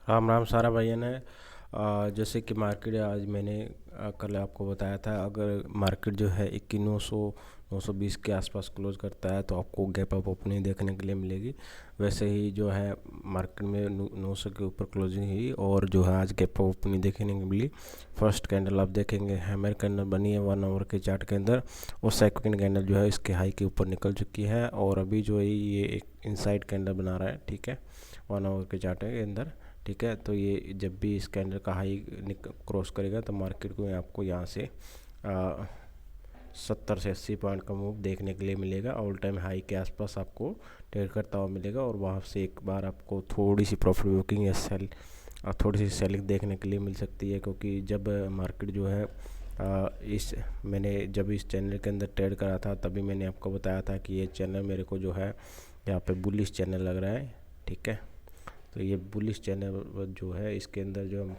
राम राम सारा भैया ने जैसे कि मार्केट आज मैंने कल आपको बताया था। अगर मार्केट जो है 920 के आसपास क्लोज करता है तो आपको गैप अप ओपनिंग देखने के लिए मिलेगी। वैसे ही जो है मार्केट में 900 के ऊपर क्लोजिंग हुई और जो है आज गैप अप ओपनिंग देखने को मिली। फर्स्ट कैंडल आप देखेंगे हैमर कैंडल बनी है 1 आवर के चार्ट के अंदर, और सेकंड कैंडल जो है इसके हाई के ऊपर निकल चुकी है और अभी जो है ये एक इनसाइड कैंडल बना रहा है। ठीक है, 1 आवर के चार्ट के अंदर। ठीक है, तो ये जब भी इस कैंडल का हाई क्रॉस करेगा तो मार्केट को आपको यहाँ से 70 से 80 पॉइंट का मूव देखने के लिए मिलेगा। ऑल टाइम हाई के आसपास आपको ट्रेड करता हुआ मिलेगा और वहाँ से एक बार आपको थोड़ी सी प्रॉफिट बुकिंग या सेल थोड़ी सी सेलिंग देखने के लिए मिल सकती है। क्योंकि जब मार्केट जो है इस मैंने जब इस चैनल के अंदर ट्रेड करा था तभी मैंने आपको बताया था कि ये चैनल मेरे को जो है यहाँ पे बुलिश चैनल लग रहा है। ठीक है, तो ये बुलिश चैनल जो है इसके अंदर जो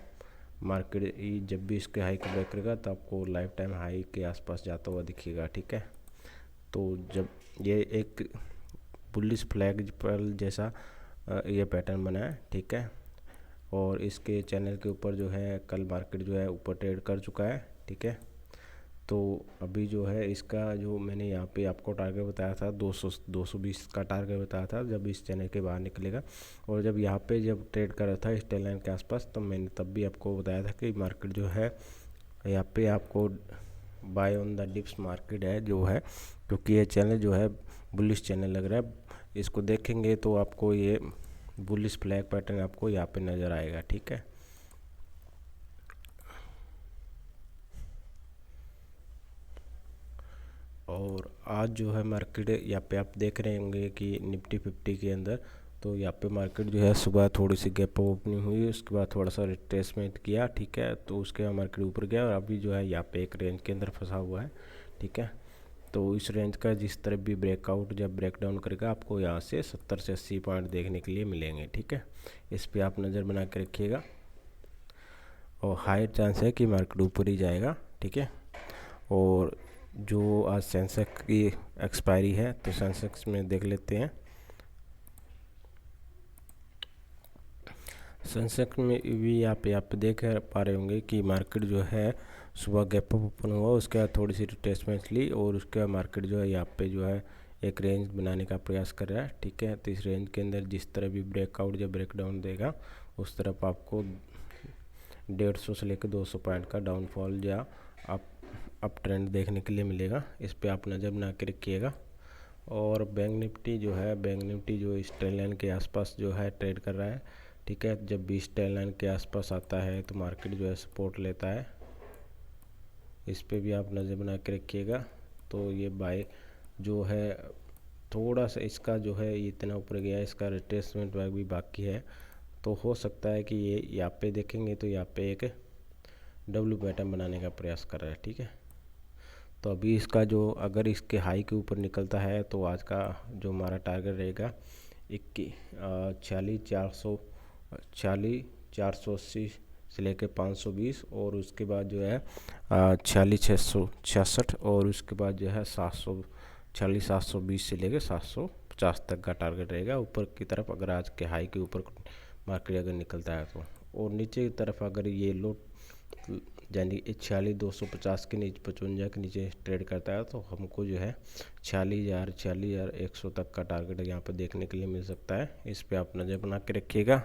मार्केट जब भी इसके हाई को ब्रेक करेगा तो आपको लाइफ टाइम हाई के आसपास जाता हुआ दिखेगा। ठीक है, तो जब ये एक बुलिश फ्लैग पर जैसा ये पैटर्न बना है। ठीक है, और इसके चैनल के ऊपर जो है कल मार्केट जो है ऊपर ट्रेड कर चुका है। ठीक है, तो अभी जो है इसका जो मैंने यहाँ पे आपको टारगेट बताया था 220 का टारगेट बताया था जब इस चैनल के बाहर निकलेगा। और जब यहाँ पे जब ट्रेड कर रहा था इस टेल लाइन के आसपास तो मैंने तब भी आपको बताया था कि मार्केट जो है यहाँ पे आपको buy on the dips market है जो है, क्योंकि ये चैनल जो है बुलिश चैनल लग रहा है। इसको देखेंगे तो आपको ये बुलिश फ्लैग पैटर्न आपको यहाँ पे नज़र आएगा। ठीक है, और आज जो है मार्केट यहाँ पे आप देख रहे होंगे कि निफ्टी 50 के अंदर तो यहाँ पे मार्केट जो है सुबह थोड़ी सी गैप ओपनिंग हुई, उसके बाद थोड़ा सा रिट्रेसमेंट किया। ठीक है, तो उसके बाद मार्केट ऊपर गया और अभी जो है यहाँ पे एक रेंज के अंदर फंसा हुआ है। ठीक है, तो इस रेंज का जिस तरफ भी ब्रेकआउट जब ब्रेक डाउन करेगा आपको यहाँ से 70 से 80 पॉइंट देखने के लिए मिलेंगे। ठीक है, इस पर आप नज़र बना के रखिएगा और हाई चांस है कि मार्केट ऊपर ही जाएगा। ठीक है, और जो आज सेंसेक्स की एक्सपायरी है तो सेंसेक्स में देख लेते हैं। सेंसेक्स में भी आप यहाँ पे देख पा रहे होंगे कि मार्केट जो है सुबह गैप अप ओपन हुआ, उसके बाद थोड़ी सी रिट्रेसमेंट ली और उसके बाद मार्केट जो है यहाँ पे जो है एक रेंज बनाने का प्रयास कर रहा है। ठीक है, तो इस रेंज के अंदर जिस तरह भी ब्रेकआउट जब ब्रेक डाउन देगा उस तरफ आपको 150 से लेकर 200 पॉइंट का डाउनफॉल या अप ट्रेंड देखने के लिए मिलेगा। इस पर आप नज़र बना के रखिएगा। और बैंक निफ्टी जो है बैंक निफ्टी जो इस ट्रेंड लाइन के आसपास जो है ट्रेड कर रहा है। ठीक है, जब भी इस ट्रेंड लाइन के आसपास आता है तो मार्केट जो है सपोर्ट लेता है। इस पे भी आप नज़र बना के रखिएगा। तो ये बाय जो है थोड़ा सा इसका जो है इतना ऊपर गया, इसका रिट्रेसमेंट भी बाकी है। तो हो सकता है कि ये यहाँ पे देखेंगे तो यहाँ पे एक डब्ल्यू पैटर्न बनाने का प्रयास कर रहा है। ठीक है, तो अभी इसका जो अगर इसके हाई के ऊपर निकलता है तो आज का जो हमारा टारगेट रहेगा 46,480 से लेकर 520 और उसके बाद जो है 46,666 और उसके बाद जो है 720 से लेकर 750 तक का टारगेट रहेगा ऊपर की तरफ, अगर आज के हाई के ऊपर मार्केट अगर निकलता है तो। और नीचे की तरफ अगर ये लो यानी 46,250 के नीचे 55 के नीचे ट्रेड करता है तो हमको जो है 46,100 तक का टारगेट यहाँ पर देखने के लिए मिल सकता है। इस पे आप नज़र बना के रखिएगा।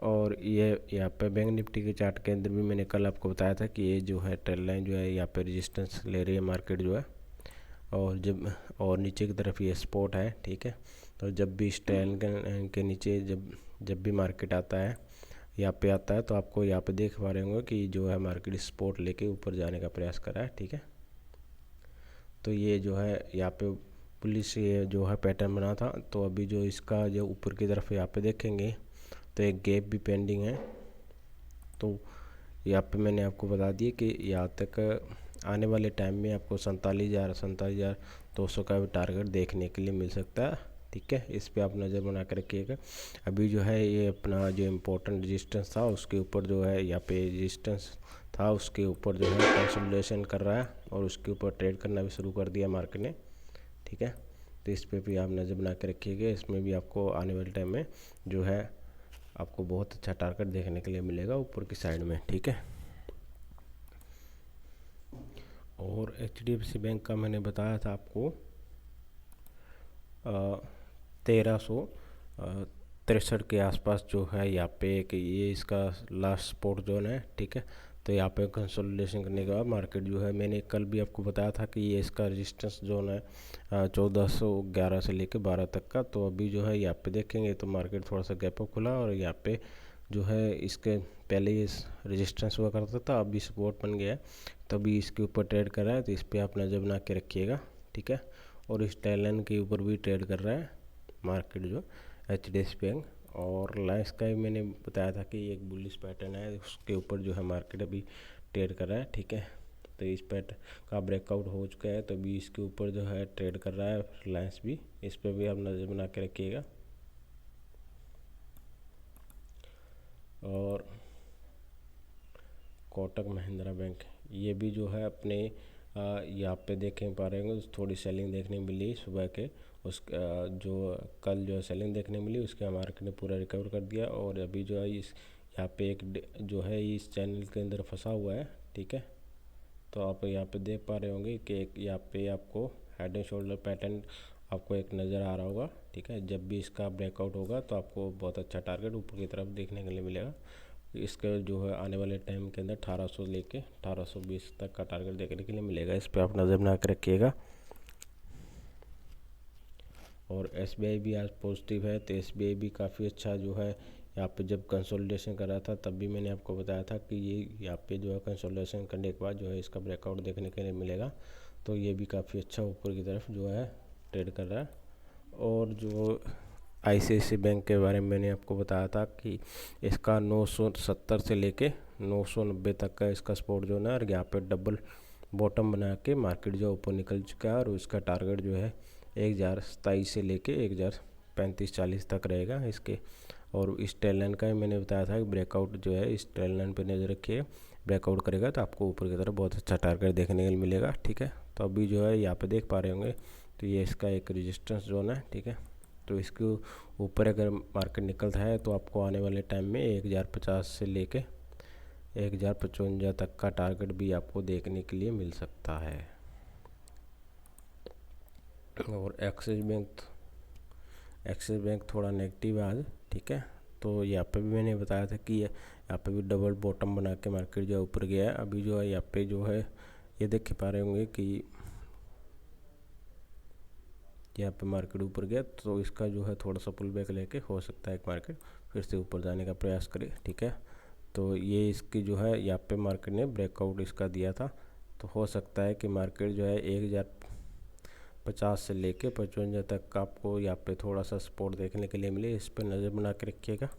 और ये यहाँ पे बैंक निफ्टी के चार्ट के अंदर भी मैंने कल आपको बताया था कि ये जो है ट्रेंड लाइन जो है यहाँ पे रेजिस्टेंस ले रही है मार्केट जो है, और नीचे की तरफ ये सपोर्ट है। ठीक है, तो जब भी इस ट्रेंड के नीचे जब भी मार्केट आता है यहाँ पे आता है तो आपको यहाँ पे देख पा रहे होंगे कि जो है मार्केट सपोर्ट लेके ऊपर जाने का प्रयास कर रहा है। ठीक है, तो ये जो है यहाँ पे पुलिस ये जो है पैटर्न बना था, तो अभी जो इसका जो ऊपर की तरफ यहाँ पे देखेंगे तो एक गैप भी पेंडिंग है। तो यहाँ पे मैंने आपको बता दिया कि यहाँ तक आने वाले टाइम में आपको 47,200 का भी टारगेट देखने के लिए मिल सकता है। ठीक है, इस पे आप नज़र बना कर रखिएगा। अभी जो है ये अपना जो इम्पोर्टेंट रेजिस्टेंस था उसके ऊपर जो है यहाँ पे रेजिस्टेंस था उसके ऊपर जो है कंसोलिडेशन कर रहा है और उसके ऊपर ट्रेड करना भी शुरू कर दिया मार्केट ने। ठीक है, तो इस पे भी आप नज़र बना के रखिएगा। इसमें भी आपको आने वाले टाइम में जो है आपको बहुत अच्छा टारगेट देखने के लिए मिलेगा ऊपर की साइड में, ठीक है। और HDFC बैंक का मैंने बताया था आपको 1363 के आसपास जो है यहाँ पे एक ये इसका लास्ट सपोर्ट जोन है, ठीक है। तो यहाँ पे कंसोलिडेशन करने के बाद मार्केट जो है, मैंने कल भी आपको बताया था कि ये इसका रेजिस्टेंस जोन है 1411 से लेके 12 तक का। तो अभी जो है यहाँ पे देखेंगे तो मार्केट थोड़ा सा गैप अप खुला और यहाँ पे जो है इसके पहले ये रेजिस्टेंस हुआ करता था, अभी सपोर्ट बन गया है, तो अभी इसके ऊपर ट्रेड कर रहा है। तो इस पर आप नज़र बना के रखिएगा, ठीक है। और इस ट्रेंड लाइन के ऊपर भी ट्रेड कर रहा है मार्केट जो HDFC बैंक। और लाइन्स का भी मैंने बताया था कि एक बुलिश पैटर्न है, उसके ऊपर जो है मार्केट अभी ट्रेड कर रहा है, ठीक है। तो इस पैटर्न का ब्रेकआउट हो चुका है, तो अभी इसके ऊपर जो है ट्रेड कर रहा है लाइन्स भी, इस पर भी आप नज़र बना के रखिएगा। और कोटक महिंद्रा बैंक, ये भी जो है अपने यहाँ पे देखें पा रहे होंगे थोड़ी सेलिंग देखने मिली सुबह के, उस जो कल जो सेलिंग देखने मिली उसके मार्केट ने पूरा रिकवर कर दिया। और अभी जो है इस यहाँ पे एक जो है इस चैनल के अंदर फंसा हुआ है, ठीक है। तो आप यहाँ पे देख पा रहे होंगे कि एक यहाँ पे आपको हेड एंड शोल्डर पैटर्न आपको एक नज़र आ रहा होगा, ठीक है। जब भी इसका ब्रेकआउट होगा तो आपको बहुत अच्छा टारगेट ऊपर की तरफ देखने के लिए मिलेगा। इसका जो है आने वाले टाइम के अंदर 1800 लेके 1820 तक का टारगेट देखने के लिए मिलेगा, इस पर आप नज़र बना के रखिएगा। और SBI भी आज पॉजिटिव है, तो SBI भी काफ़ी अच्छा जो है यहाँ पे जब कंसोलिडेशन कर रहा था तब भी मैंने आपको बताया था कि ये यहाँ पे जो है कंसोलिडेशन करने के बाद जो है इसका ब्रेकआउट देखने के लिए मिलेगा। तो ये भी काफ़ी अच्छा ऊपर की तरफ जो है ट्रेड कर रहा है। और जो ICICI बैंक के बारे में मैंने आपको बताया था कि इसका 970 से लेके 990 तक का इसका सपोर्ट जोन है, और यहाँ पे डबल बॉटम बना के मार्केट जो ऊपर निकल चुका है। और उसका टारगेट जो है 1027 से लेके 1035-40 तक रहेगा इसके। और इस ट्रेंड लाइन का ही मैंने बताया था कि ब्रेकआउट जो है इस ट्रेंड लाइन पर नज़र रखिए, ब्रेकआउट करेगा तो आपको ऊपर की तरफ बहुत अच्छा टारगेट देखने के लिए मिलेगा, ठीक है। तो अभी जो है यहाँ पे देख पा रहे होंगे तो ये इसका एक रेजिस्टेंस जोन है, ठीक है। तो इसके ऊपर अगर मार्केट निकलता है तो आपको आने वाले टाइम में 1050 से लेके 1055 तक का टारगेट भी आपको देखने के लिए मिल सकता है। और एक्सिस बैंक थोड़ा नेगेटिव है आज, ठीक है। तो यहाँ पे भी मैंने बताया था कि यहाँ पे भी डबल बॉटम बना के मार्केट जो है ऊपर गया है। अभी जो है यहाँ पे जो है ये देख पा रहे होंगे कि यहाँ पे मार्केट ऊपर गया, तो इसका जो है थोड़ा सा पुल बैक लेके हो सकता है कि मार्केट फिर से ऊपर जाने का प्रयास करे, ठीक है। तो ये इसकी जो है यहाँ पे मार्केट ने ब्रेकआउट इसका दिया था, तो हो सकता है कि मार्केट जो है 1050 से लेके 55 तक का आपको यहाँ पे थोड़ा सा सपोर्ट देखने के लिए मिले, इस पर नज़र बना के रखिएगा।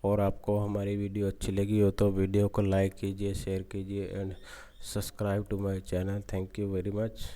और आपको हमारी वीडियो अच्छी लगी हो तो वीडियो को लाइक कीजिए, शेयर कीजिए and subscribe to my channel. Thank you very much.